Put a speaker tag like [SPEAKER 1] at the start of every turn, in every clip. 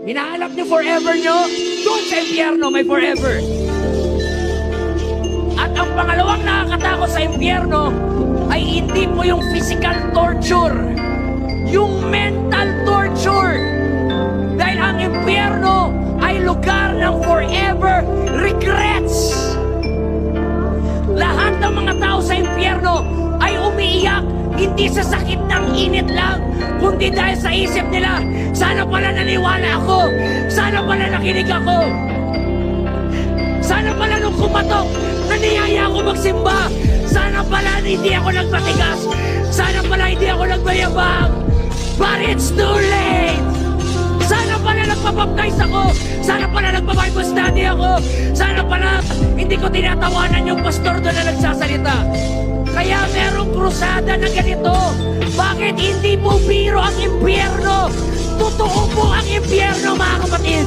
[SPEAKER 1] Hinahanap niyo forever niyo? Doon sa impyerno may forever. At ang pangalawang nakakatakot sa impyerno ay hindi po yung physical torture, yung mental torture. Dahil ang impyerno ay lugar ng forever regrets. Lahat ng mga tao sa impyerno ay umiiyak, hindi sa sakit ng init lang, kundi dahil sa isip nila, sana pala naniwala ako, sana pala nakinig ako, sana pala nung kumatok, naniyaya ako magsimba, sana pala hindi ako nagpatigas, sana pala hindi ako nagbayabang, but it's too late! Sana pala nagpapaptize ako, sana pala nagpa-Bible study ako, sana pala hindi ko tinatawanan yung pastor doon na nagsasalita. Kaya merong krusada na ganito. Bakit hindi po biro ang impyerno? Totoo po ang impyerno, mga kapatid.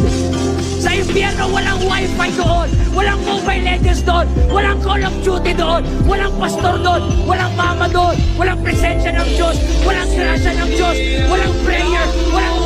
[SPEAKER 1] Sa impyerno, walang wifi doon, walang Mobile Legends doon, walang Call of Duty doon, walang pastor doon, walang mama doon, walang presensya ng Diyos, walang grasya ng Diyos, walang prayer, walang